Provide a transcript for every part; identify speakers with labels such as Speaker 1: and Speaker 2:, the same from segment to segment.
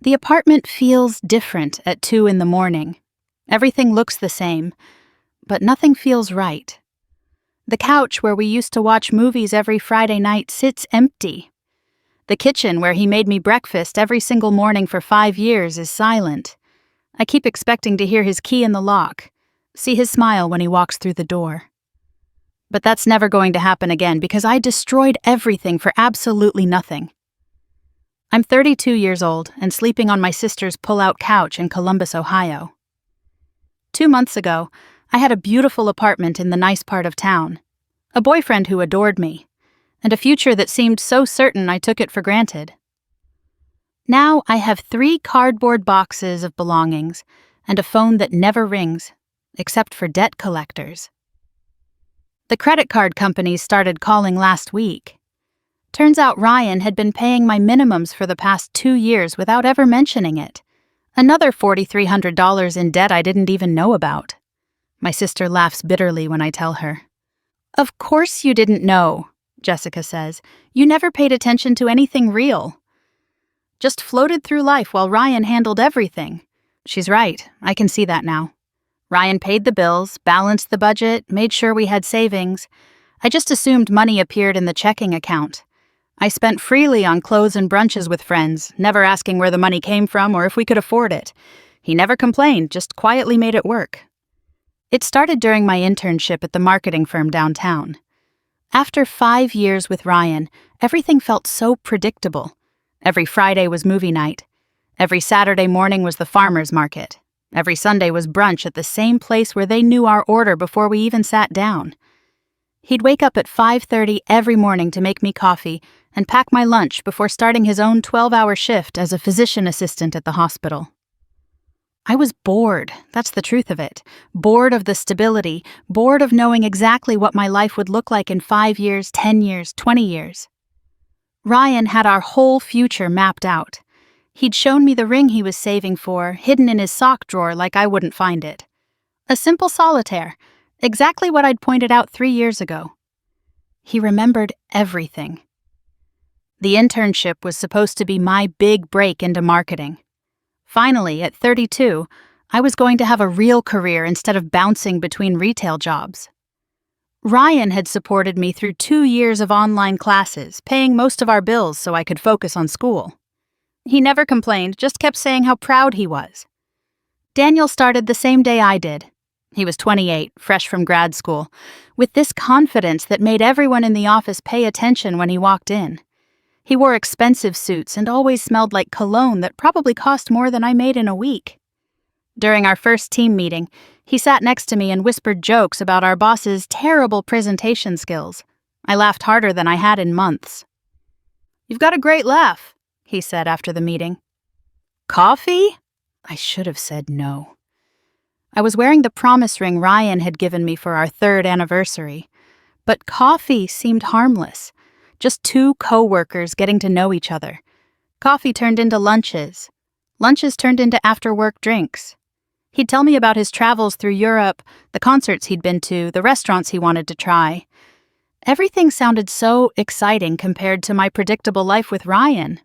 Speaker 1: The apartment feels different at 2 in the morning. Everything looks the same, but nothing feels right. The couch where we used to watch movies every Friday night sits empty. The kitchen where he made me breakfast every single morning for 5 years is silent. I keep expecting to hear his key in the lock, see his smile when he walks through the door. But that's never going to happen again because I destroyed everything for absolutely nothing. I'm 32 years old and sleeping on my sister's pull-out couch in Columbus, Ohio. 2 months ago, I had a beautiful apartment in the nice part of town, a boyfriend who adored me, and a future that seemed so certain I took it for granted. Now I have 3 cardboard boxes of belongings and a phone that never rings, except for debt collectors. The credit card companies started calling last week. Turns out Ryan had been paying my minimums for the past 2 years without ever mentioning it. Another $4,300 in debt I didn't even know about. My sister laughs bitterly when I tell her. "Of course you didn't know," Jessica says. "You never paid attention to anything real. Just floated through life while Ryan handled everything." She's right, I can see that now. Ryan paid the bills, balanced the budget, made sure we had savings. I just assumed money appeared in the checking account. I spent freely on clothes and brunches with friends, never asking where the money came from or if we could afford it. He never complained, just quietly made it work. It started during my internship at the marketing firm downtown. After 5 years with Ryan, everything felt so predictable. Every Friday was movie night. Every Saturday morning was the farmer's market. Every Sunday was brunch at the same place where they knew our order before we even sat down. He'd wake up at 5:30 every morning to make me coffee and pack my lunch before starting his own 12-hour shift as a physician assistant at the hospital. I was bored, that's the truth of it. Bored of the stability, bored of knowing exactly what my life would look like in 5 years, 10 years, 20 years. Ryan had our whole future mapped out. He'd shown me the ring he was saving for, hidden in his sock drawer like I wouldn't find it. A simple solitaire, exactly what I'd pointed out 3 years ago. He remembered everything. The internship was supposed to be my big break into marketing. Finally, at 32, I was going to have a real career instead of bouncing between retail jobs. Ryan had supported me through 2 years of online classes, paying most of our bills so I could focus on school. He never complained, just kept saying how proud he was. Daniel started the same day I did. He was 28, fresh from grad school, with this confidence that made everyone in the office pay attention when he walked in. He wore expensive suits and always smelled like cologne that probably cost more than I made in a week. During our first team meeting, he sat next to me and whispered jokes about our boss's terrible presentation skills. I laughed harder than I had in months. "You've got a great laugh," he said after the meeting. "Coffee?" I should have said no. I was wearing the promise ring Ryan had given me for our 3rd anniversary, but coffee seemed harmless. Just 2 co-workers getting to know each other. Coffee turned into lunches. Lunches turned into after-work drinks. He'd tell me about his travels through Europe, the concerts he'd been to, the restaurants he wanted to try. Everything sounded so exciting compared to my predictable life with Ryan.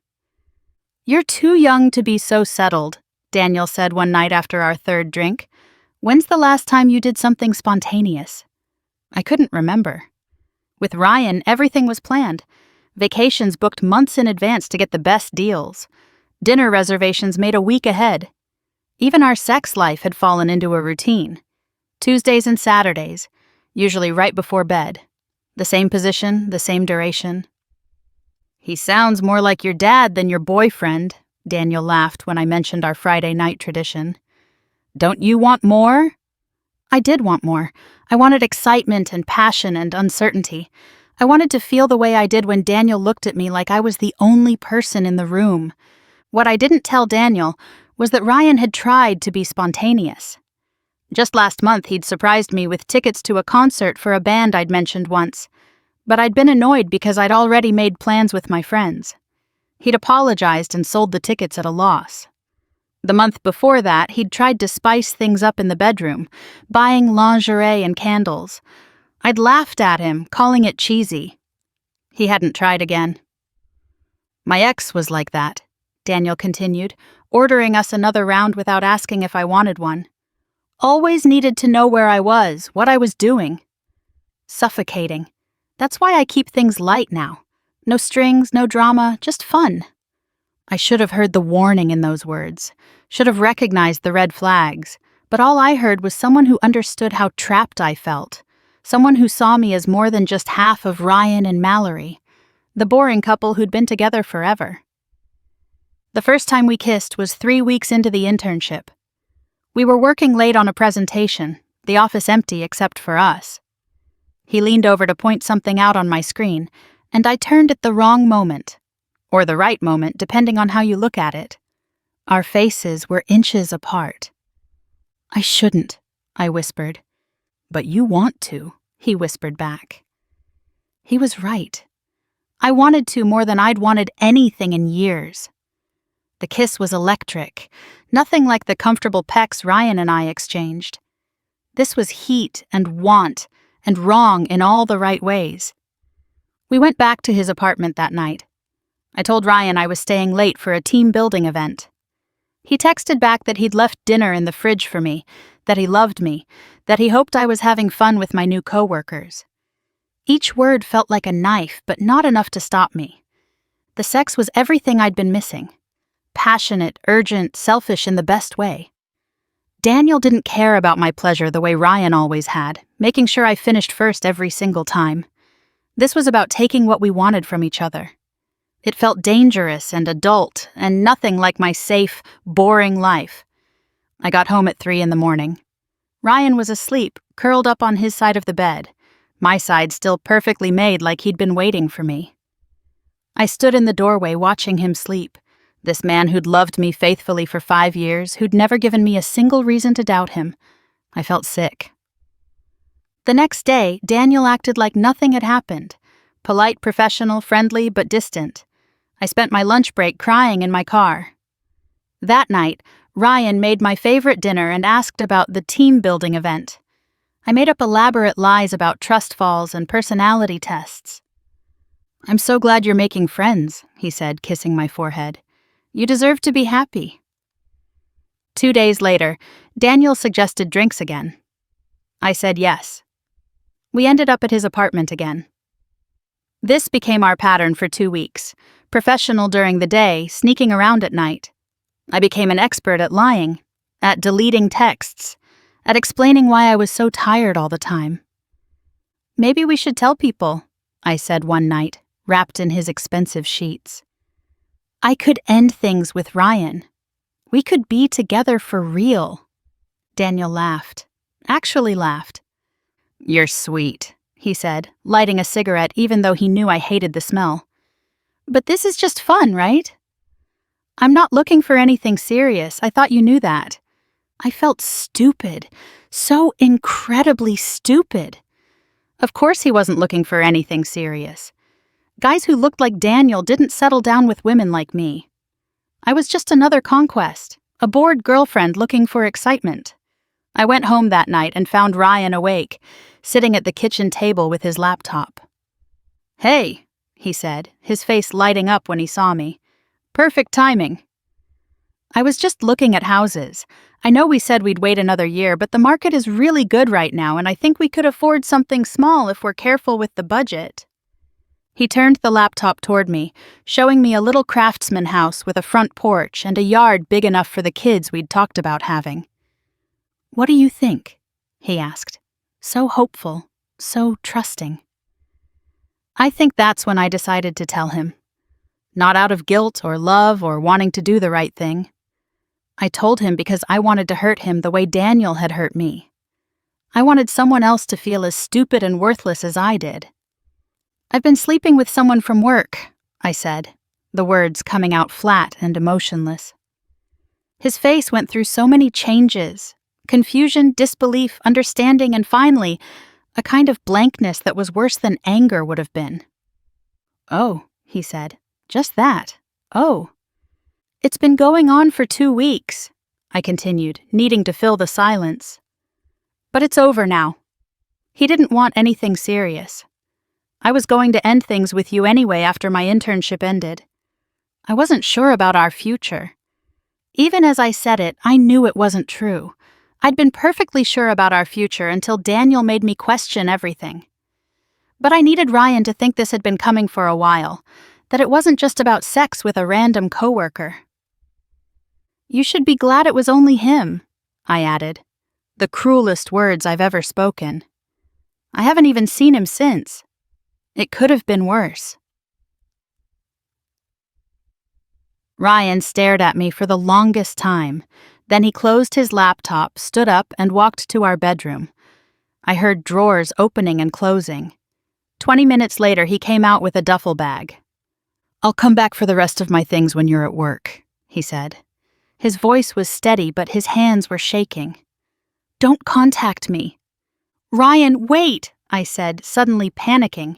Speaker 1: "You're too young to be so settled," Daniel said one night after our 3rd drink. "When's the last time you did something spontaneous?" I couldn't remember. With Ryan, everything was planned. Vacations booked months in advance to get the best deals. Dinner reservations made a week ahead. Even our sex life had fallen into a routine. Tuesdays and Saturdays, usually right before bed. The same position, the same duration. "He sounds more like your dad than your boyfriend," Daniel laughed when I mentioned our Friday night tradition. "Don't you want more?" I did want more. I wanted excitement and passion and uncertainty. I wanted to feel the way I did when Daniel looked at me like I was the only person in the room. What I didn't tell Daniel was that Ryan had tried to be spontaneous. Just last month, he'd surprised me with tickets to a concert for a band I'd mentioned once, but I'd been annoyed because I'd already made plans with my friends. He'd apologized and sold the tickets at a loss. The month before that, he'd tried to spice things up in the bedroom, buying lingerie and candles. I'd laughed at him, calling it cheesy. He hadn't tried again. "My ex was like that," Daniel continued, ordering us another round without asking if I wanted one. Always needed to know where I was, what I was doing. Suffocating. That's why I keep things light now. No strings, no drama, just fun. I should have heard the warning in those words, should have recognized the red flags, but all I heard was someone who understood how trapped I felt, someone who saw me as more than just half of Ryan and Mallory, the boring couple who'd been together forever. The first time we kissed was 3 weeks into the internship. We were working late on a presentation, the office empty except for us. He leaned over to point something out on my screen, and I turned at the wrong moment. Or the right moment, depending on how you look at it. Our faces were inches apart. "I shouldn't," I whispered. "But you want to," he whispered back. He was right. I wanted to more than I'd wanted anything in years. The kiss was electric, nothing like the comfortable pecks Ryan and I exchanged. This was heat and want and wrong in all the right ways. We went back to his apartment that night. I told Ryan I was staying late for a team building event. He texted back that he'd left dinner in the fridge for me, that he loved me, that he hoped I was having fun with my new coworkers. Each word felt like a knife, but not enough to stop me. The sex was everything I'd been missing. Passionate, urgent, selfish in the best way. Daniel didn't care about my pleasure the way Ryan always had, making sure I finished first every single time. This was about taking what we wanted from each other. It felt dangerous and adult, and nothing like my safe, boring life. I got home at 3 a.m. Ryan was asleep, curled up on his side of the bed, my side still perfectly made like he'd been waiting for me. I stood in the doorway watching him sleep, this man who'd loved me faithfully for 5 years, who'd never given me a single reason to doubt him. I felt sick. The next day, Daniel acted like nothing had happened. Polite, professional, friendly, but distant. I spent my lunch break crying in my car. That night, Ryan made my favorite dinner and asked about the team-building event. I made up elaborate lies about trust falls and personality tests. "I'm so glad you're making friends," he said, kissing my forehead. "You deserve to be happy." 2 days later, Daniel suggested drinks again. I said yes. We ended up at his apartment again. This became our pattern for 2 weeks. Professional during the day, sneaking around at night. I became an expert at lying, at deleting texts, at explaining why I was so tired all the time. "Maybe we should tell people," I said one night, wrapped in his expensive sheets. I could end things with Ryan. We could be together for real. Daniel laughed. Actually laughed. "You're sweet," he said, lighting a cigarette even though he knew I hated the smell. "But this is just fun, right?" "I'm not looking for anything serious. I thought you knew that." I felt stupid. So incredibly stupid. Of course he wasn't looking for anything serious. Guys who looked like Daniel didn't settle down with women like me. I was just another conquest, a bored girlfriend looking for excitement. I went home that night and found Ryan awake, sitting at the kitchen table with his laptop. "Hey," he said, his face lighting up when he saw me. "Perfect timing." I was just looking at houses. I know we said we'd wait another year, but the market is really good right now, and I think we could afford something small if we're careful with the budget. He turned the laptop toward me, showing me a little craftsman house with a front porch and a yard big enough for the kids we'd talked about having. "What do you think?" he asked. So hopeful, so trusting. I think that's when I decided to tell him. Not out of guilt or love or wanting to do the right thing. I told him because I wanted to hurt him the way Daniel had hurt me. I wanted someone else to feel as stupid and worthless as I did. "I've been sleeping with someone from work," I said, the words coming out flat and emotionless. His face went through so many changes. Confusion, disbelief, understanding, and finally, a kind of blankness that was worse than anger would have been. "Oh," he said, "just that. Oh." "It's been going on for 2 weeks," I continued, needing to fill the silence. "But it's over now. He didn't want anything serious. I was going to end things with you anyway after my internship ended. I wasn't sure about our future. Even as I said it, I knew it wasn't true. I'd been perfectly sure about our future until Daniel made me question everything. But I needed Ryan to think this had been coming for a while, that it wasn't just about sex with a random coworker. You should be glad it was only him, I added, the cruelest words I've ever spoken. I haven't even seen him since. It could have been worse. Ryan stared at me for the longest time. Then he closed his laptop, stood up, and walked to our bedroom. I heard drawers opening and closing. 20 minutes later, he came out with a duffel bag. "I'll come back for the rest of my things when you're at work," he said. His voice was steady, but his hands were shaking. "Don't contact me." "Ryan, wait," I said, suddenly panicking.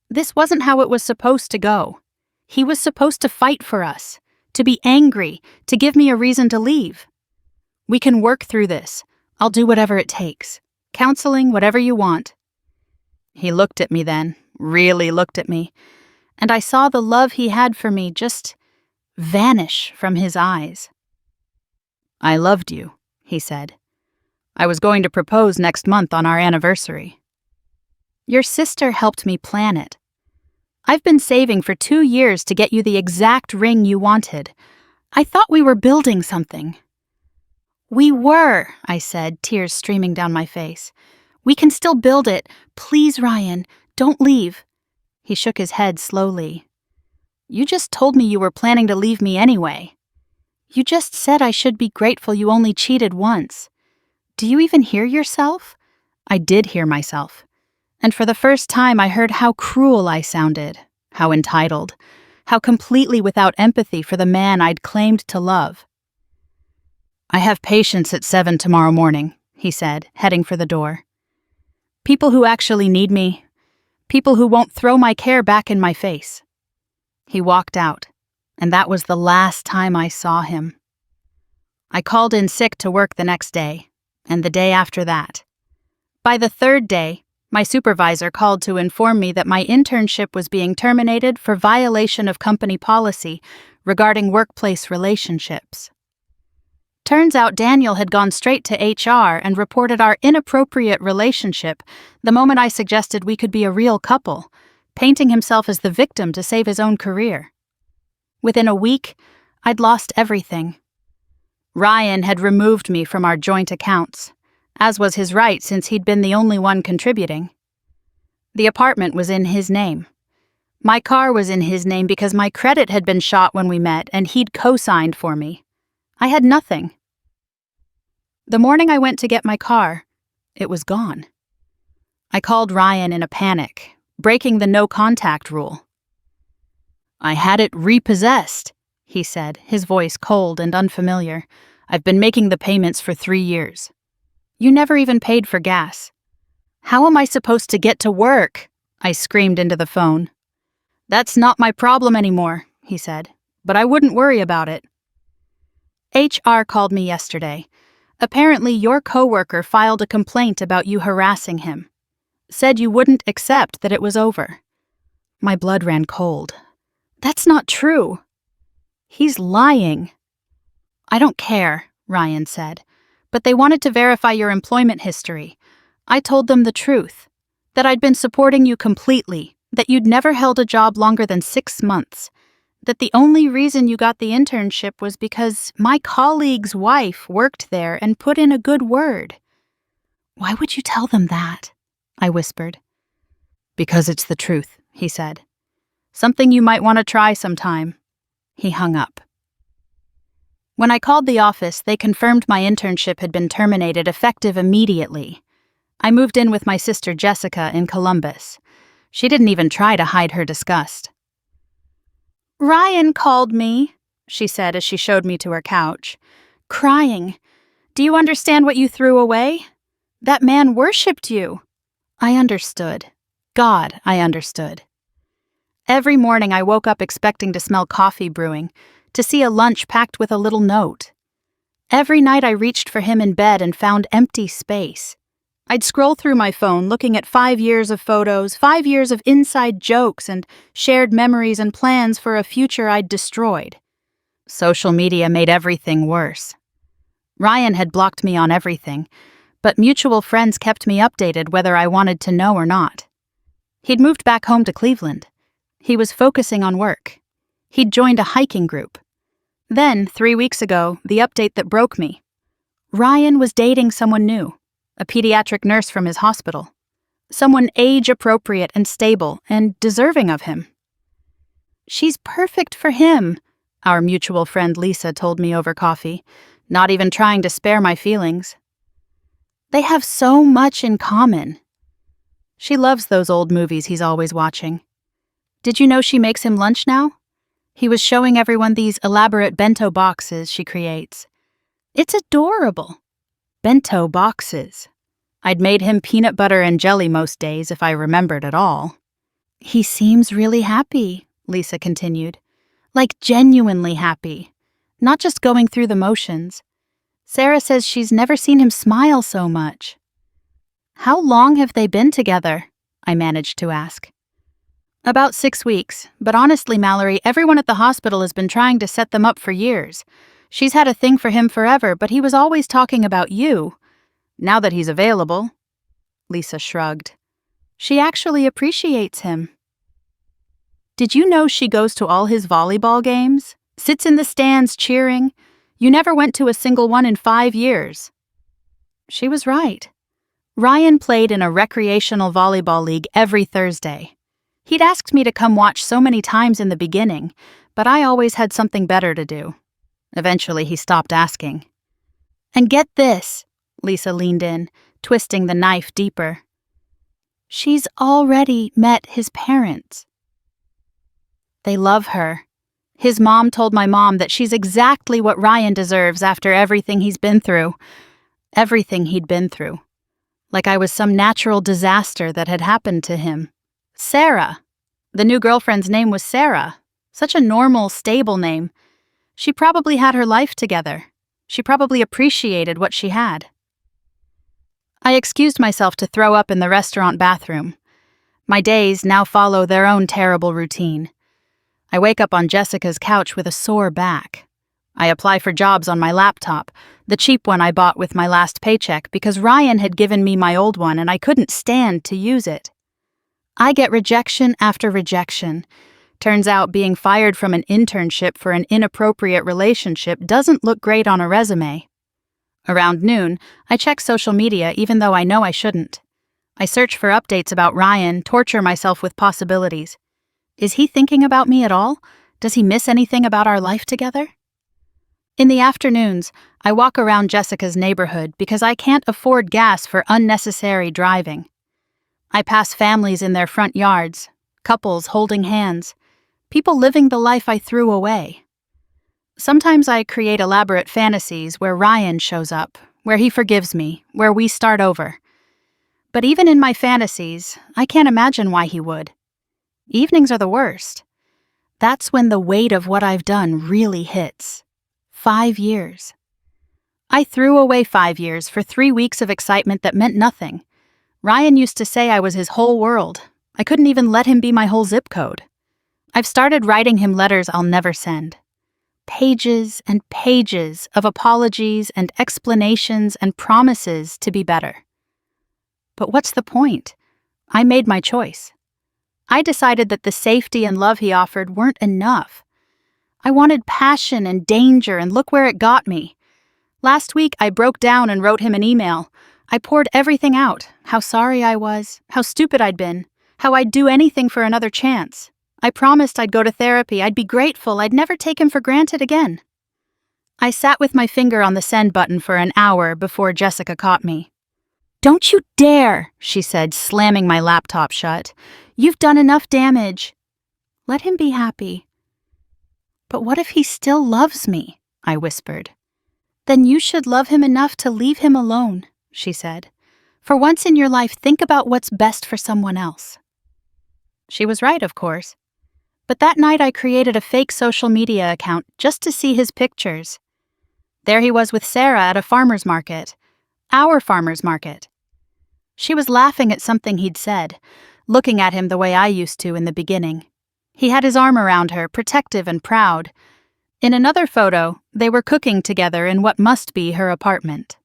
Speaker 1: This wasn't how it was supposed to go. He was supposed to fight for us, to be angry, to give me a reason to leave. "We can work through this. I'll do whatever it takes. Counseling, whatever you want." He looked at me then, really looked at me, and I saw the love he had for me just vanish from his eyes. "I loved you," he said. "I was going to propose next month on our anniversary." "Your sister helped me plan it. I've been saving for 2 years to get you the exact ring you wanted. I thought we were building something." "We were," I said, tears streaming down my face. "We can still build it. Please, Ryan, don't leave." He shook his head slowly. "You just told me you were planning to leave me anyway. You just said I should be grateful you only cheated once. Do you even hear yourself?" I did hear myself. And for the first time I heard how cruel I sounded, how entitled, how completely without empathy for the man I'd claimed to love. "I have patients at 7 tomorrow morning," he said, heading for the door. "People who actually need me. People who won't throw my care back in my face." He walked out, and that was the last time I saw him. I called in sick to work the next day, and the day after that. By the third day, my supervisor called to inform me that my internship was being terminated for violation of company policy regarding workplace relationships. Turns out Daniel had gone straight to HR and reported our inappropriate relationship the moment I suggested we could be a real couple, painting himself as the victim to save his own career. Within a week, I'd lost everything. Ryan had removed me from our joint accounts, as was his right since he'd been the only one contributing. The apartment was in his name. My car was in his name because my credit had been shot when we met and he'd co-signed for me. I had nothing. The morning I went to get my car, it was gone. I called Ryan in a panic, breaking the no-contact rule. "I had it repossessed," he said, his voice cold and unfamiliar. "I've been making the payments for 3 years. You never even paid for gas." "How am I supposed to get to work?" I screamed into the phone. "That's not my problem anymore," he said, "but I wouldn't worry about it." HR called me yesterday. Apparently your coworker filed a complaint about you harassing him. Said you wouldn't accept that it was over. My blood ran cold. That's not true. He's lying. "I don't care," Ryan said, "but they wanted to verify your employment history. I told them the truth, that I'd been supporting you completely, that you'd never held a job longer than 6 months, that the only reason you got the internship was because my colleague's wife worked there and put in a good word." "Why would you tell them that?" I whispered. "Because it's the truth," he said. "Something you might want to try sometime." He hung up. When I called the office, they confirmed my internship had been terminated effective immediately. I moved in with my sister Jessica in Columbus. She didn't even try to hide her disgust. "Ryan called me," she said as she showed me to her couch, crying. "Do you understand what you threw away? That man worshipped you." I understood. God, I understood. Every morning I woke up expecting to smell coffee brewing, to see a lunch packed with a little note. Every night I reached for him in bed and found empty space. I'd scroll through my phone looking at 5 years of photos, 5 years of inside jokes and shared memories and plans for a future I'd destroyed. Social media made everything worse. Ryan had blocked me on everything, but mutual friends kept me updated whether I wanted to know or not. He'd moved back home to Cleveland. He was focusing on work. He'd joined a hiking group. Then, 3 weeks ago, the update that broke me. Ryan was dating someone new, a pediatric nurse from his hospital. Someone age-appropriate and stable and deserving of him. "She's perfect for him," our mutual friend Lisa told me over coffee, not even trying to spare my feelings. "They have so much in common." She loves those old movies he's always watching. Did you know she makes him lunch now? He was showing everyone these elaborate bento boxes she creates. It's adorable. Bento boxes. I'd made him peanut butter and jelly most days if I remembered at all. "He seems really happy," Lisa continued. "Like genuinely happy. Not just going through the motions. Sarah says she's never seen him smile so much." "How long have they been together?" I managed to ask. "About 6 weeks, but honestly, Mallory, everyone at the hospital has been trying to set them up for years. She's had a thing for him forever, but he was always talking about you. Now that he's available." Lisa shrugged. "She actually appreciates him." "Did you know she goes to all his volleyball games? Sits in the stands cheering? You never went to a single one in 5 years." She was right. Ryan played in a recreational volleyball league every Thursday. He'd asked me to come watch so many times in the beginning, but I always had something better to do. Eventually, he stopped asking. "And get this," Lisa leaned in, twisting the knife deeper. "She's already met his parents. They love her. His mom told my mom that she's exactly what Ryan deserves after everything he's been through. Everything he'd been through. Like I was some natural disaster that had happened to him. Sarah. The new girlfriend's name was Sarah. Such a normal, stable name. She probably had her life together. She probably appreciated what she had." I excused myself to throw up in the restaurant bathroom. My days now follow their own terrible routine. I wake up on Jessica's couch with a sore back. I apply for jobs on my laptop, the cheap one I bought with my last paycheck because Ryan had given me my old one and I couldn't stand to use it. I get rejection after rejection. Turns out being fired from an internship for an inappropriate relationship doesn't look great on a resume. Around noon, I check social media even though I know I shouldn't. I search for updates about Ryan, torture myself with possibilities. Is he thinking about me at all? Does he miss anything about our life together? In the afternoons, I walk around Jessica's neighborhood because I can't afford gas for unnecessary driving. I pass families in their front yards, couples holding hands, people living the life I threw away. Sometimes I create elaborate fantasies where Ryan shows up, where he forgives me, where we start over. But even in my fantasies, I can't imagine why he would. Evenings are the worst. That's when the weight of what I've done really hits. 5 years. I threw away 5 years for 3 weeks of excitement that meant nothing. Ryan used to say I was his whole world. I couldn't even let him be my whole zip code. I've started writing him letters I'll never send. Pages and pages of apologies and explanations and promises to be better. But what's the point? I made my choice. I decided that the safety and love he offered weren't enough. I wanted passion and danger, and look where it got me. Last week, I broke down and wrote him an email. I poured everything out, how sorry I was, how stupid I'd been, how I'd do anything for another chance. I promised I'd go to therapy, I'd be grateful, I'd never take him for granted again. I sat with my finger on the send button for an hour before Jessica caught me. "Don't you dare," she said, slamming my laptop shut. "You've done enough damage." "Let him be happy." "But what if he still loves me?" I whispered. "Then you should love him enough to leave him alone," she said. "For once in your life, think about what's best for someone else." She was right, of course. But that night I created a fake social media account just to see his pictures. There he was with Sarah at a farmer's market. Our farmer's market. She was laughing at something he'd said, looking at him the way I used to in the beginning. He had his arm around her, protective and proud. In another photo, they were cooking together in what must be her apartment.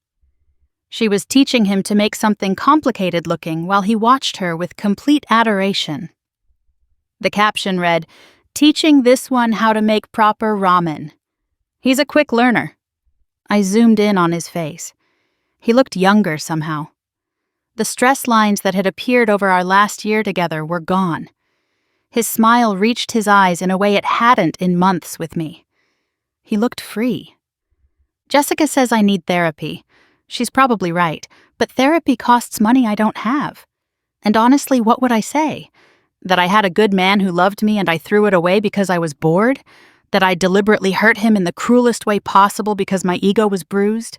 Speaker 1: She was teaching him to make something complicated looking while he watched her with complete adoration. The caption read, "Teaching this one how to make proper ramen. He's a quick learner." I zoomed in on his face. He looked younger somehow. The stress lines that had appeared over our last year together were gone. His smile reached his eyes in a way it hadn't in months with me. He looked free. Jessica says I need therapy. She's probably right, but therapy costs money I don't have. And honestly, what would I say? That I had a good man who loved me and I threw it away because I was bored? That I deliberately hurt him in the cruelest way possible because my ego was bruised?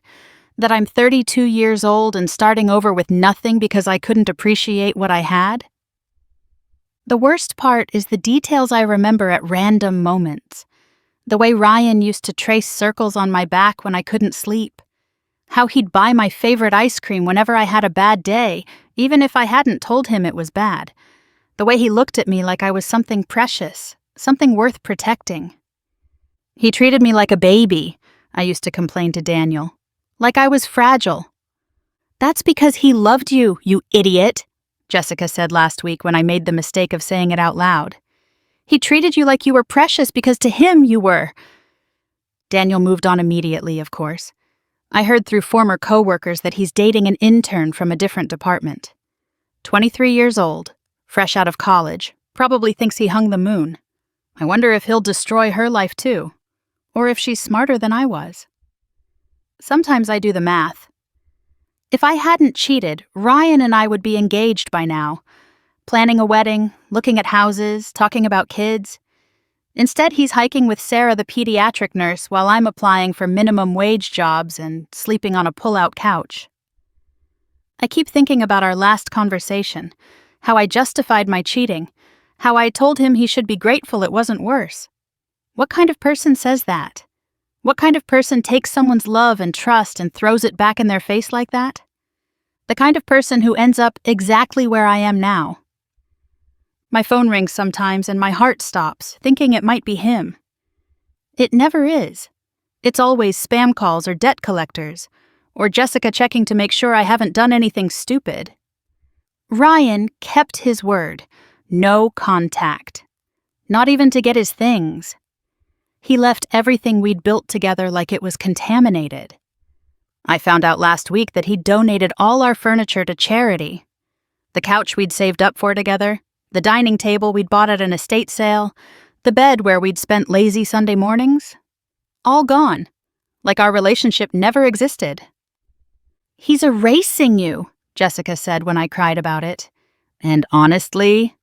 Speaker 1: That I'm 32 years old and starting over with nothing because I couldn't appreciate what I had? The worst part is the details I remember at random moments. The way Ryan used to trace circles on my back when I couldn't sleep. How he'd buy my favorite ice cream whenever I had a bad day, even if I hadn't told him it was bad. The way he looked at me like I was something precious, something worth protecting. He treated me like a baby, I used to complain to Daniel. Like I was fragile. "That's because he loved you, you idiot," Jessica said last week when I made the mistake of saying it out loud. "He treated you like you were precious because to him you were." Daniel moved on immediately, of course. I heard through former co-workers that he's dating an intern from a different department. 23 years old, fresh out of college, probably thinks he hung the moon. I wonder if he'll destroy her life too, or if she's smarter than I was. Sometimes I do the math. If I hadn't cheated, Ryan and I would be engaged by now, planning a wedding, looking at houses, talking about kids. Instead, he's hiking with Sarah, the pediatric nurse, while I'm applying for minimum wage jobs and sleeping on a pull-out couch. I keep thinking about our last conversation, how I justified my cheating, how I told him he should be grateful it wasn't worse. What kind of person says that? What kind of person takes someone's love and trust and throws it back in their face like that? The kind of person who ends up exactly where I am now. My phone rings sometimes and my heart stops, thinking it might be him. It never is. It's always spam calls or debt collectors, or Jessica checking to make sure I haven't done anything stupid. Ryan kept his word. No contact. Not even to get his things. He left everything we'd built together like it was contaminated. I found out last week that he'd donated all our furniture to charity. The couch we'd saved up for together, the dining table we'd bought at an estate sale, the bed where we'd spent lazy Sunday mornings. All gone. Like our relationship never existed. "He's erasing you," Jessica said when I cried about it. And honestly,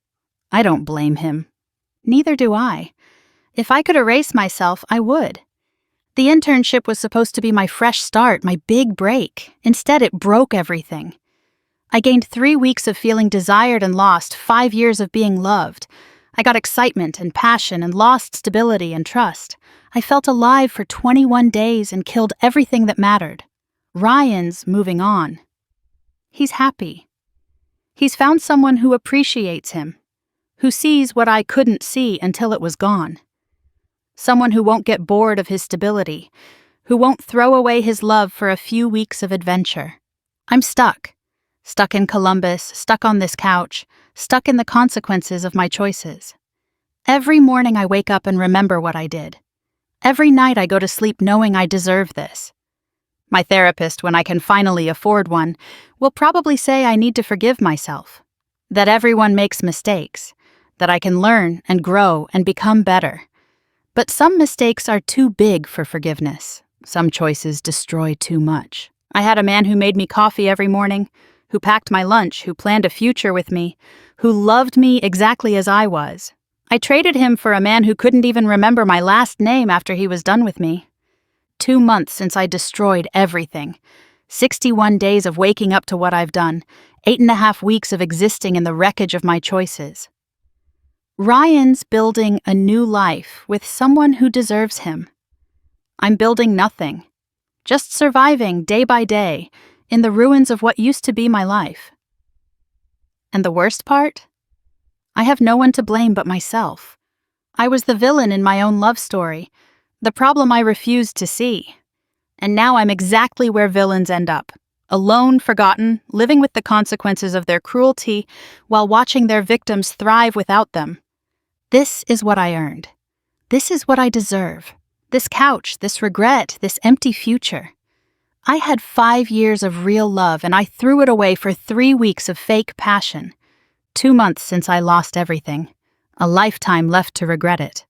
Speaker 1: I don't blame him. Neither do I. If I could erase myself, I would. The internship was supposed to be my fresh start, my big break. Instead, it broke everything. I gained 3 weeks of feeling desired and lost 5 years of being loved. I got excitement and passion and lost stability and trust. I felt alive for 21 days and killed everything that mattered. Ryan's moving on. He's happy. He's found someone who appreciates him, who sees what I couldn't see until it was gone. Someone who won't get bored of his stability, who won't throw away his love for a few weeks of adventure. I'm stuck. Stuck in Columbus, stuck on this couch, stuck in the consequences of my choices. Every morning I wake up and remember what I did. Every night I go to sleep knowing I deserve this. My therapist, when I can finally afford one, will probably say I need to forgive myself, that everyone makes mistakes, that I can learn and grow and become better. But some mistakes are too big for forgiveness. Some choices destroy too much. I had a man who made me coffee every morning, who packed my lunch, who planned a future with me, who loved me exactly as I was. I traded him for a man who couldn't even remember my last name after he was done with me. 2 months since I destroyed everything. 61 days of waking up to what I've done. 8.5 weeks of existing in the wreckage of my choices. Ryan's building a new life with someone who deserves him. I'm building nothing. Just surviving day by day in the ruins of what used to be my life. And the worst part? I have no one to blame but myself. I was the villain in my own love story, the problem I refused to see. And now I'm exactly where villains end up. Alone, forgotten, living with the consequences of their cruelty while watching their victims thrive without them. This is what I earned. This is what I deserve. This couch, this regret, this empty future. I had 5 years of real love and I threw it away for 3 weeks of fake passion. 2 months since I lost everything. A lifetime left to regret it.